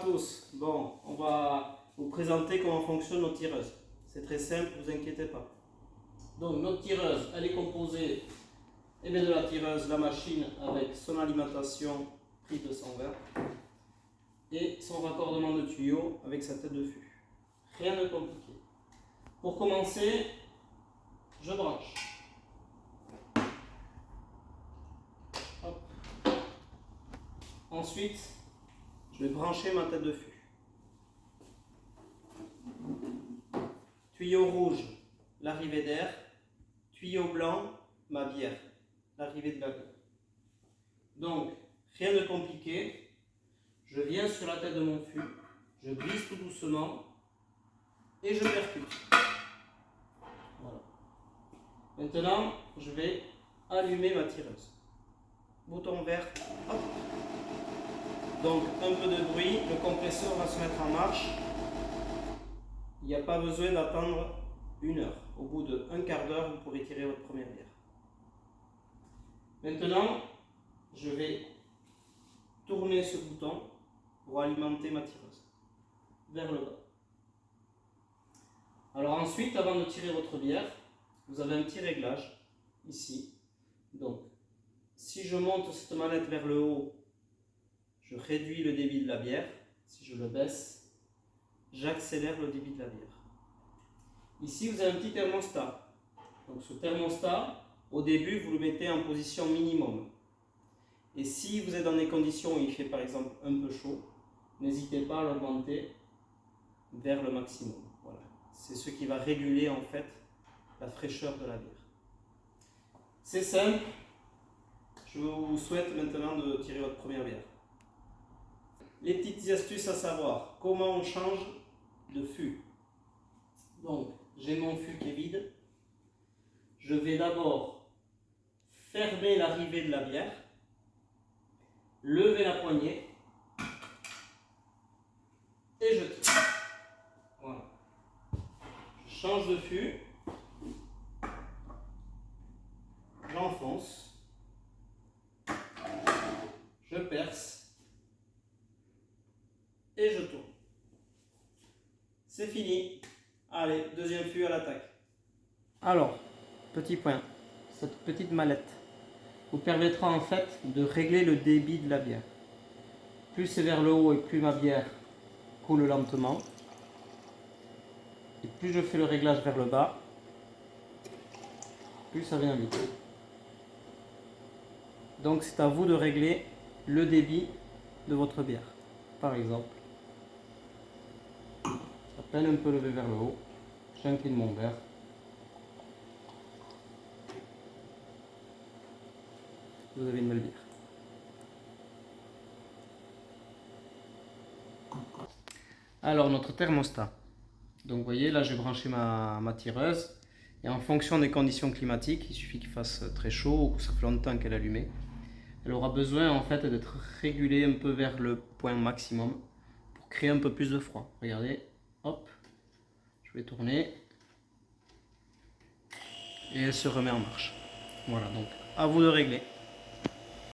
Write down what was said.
tous. Bon, on va vous présenter comment fonctionnent nos tireuses. C'est très simple, ne vous inquiétez pas. Donc notre tireuse, elle est composée de la tireuse, la machine avec son alimentation prise de 120 et son raccordement de tuyau avec sa tête de fût. Rien de compliqué. Pour commencer, je branche. Hop. Ensuite, je vais brancher ma tête de fût. Tuyau rouge, l'arrivée d'air. Tuyau blanc, ma bière, l'arrivée de la bière. Donc, rien de compliqué. Je viens sur la tête de mon fût, je glisse tout doucement et je percute. Voilà. Maintenant, je vais allumer ma tireuse. Bouton vert, hop. Donc, un peu de bruit, le compresseur va se mettre en marche. Il n'y a pas besoin d'attendre 1 heure. Au bout de 1/4 d'heure, vous pourrez tirer votre première bière. Maintenant, je vais tourner ce bouton pour alimenter ma tireuse vers le bas. Alors ensuite, avant de tirer votre bière, vous avez un petit réglage ici. Donc, si je monte cette manette vers le haut, je réduis le débit de la bière. Si je le baisse, j'accélère le débit de la bière. Ici, vous avez un petit thermostat. Donc ce thermostat, au début, vous le mettez en position minimum. Et si vous êtes dans des conditions où il fait par exemple un peu chaud, n'hésitez pas à l'augmenter vers le maximum. Voilà. C'est ce qui va réguler en fait la fraîcheur de la bière. C'est simple. Je vous souhaite maintenant de tirer votre première bière. Les petites astuces à savoir. Comment on change de fût. Donc, j'ai mon fût qui est vide. Je vais d'abord fermer l'arrivée de la bière, lever la poignée et je tire. Voilà. Je change de fût, j'enfonce, je perce et je tourne. C'est fini. Allez, deuxième fût à l'attaque. Alors, petit point, cette petite mallette vous permettra en fait de régler le débit de la bière. Plus c'est vers le haut et plus ma bière coule lentement. Et plus je fais le réglage vers le bas, plus ça vient vite. Donc c'est à vous de régler le débit de votre bière. Par exemple, à peine un peu levé vers le haut, j'incline mon verre. Vous avez une belle bière. Alors notre thermostat. Donc vous voyez là j'ai branché ma tireuse et en fonction des conditions climatiques, il suffit qu'il fasse très chaud ou que ça fait longtemps qu'elle est allumée. Elle aura besoin en fait d'être régulée un peu vers le point maximum pour créer un peu plus de froid. Regardez, hop, je vais tourner et elle se remet en marche. Voilà, donc à vous de régler.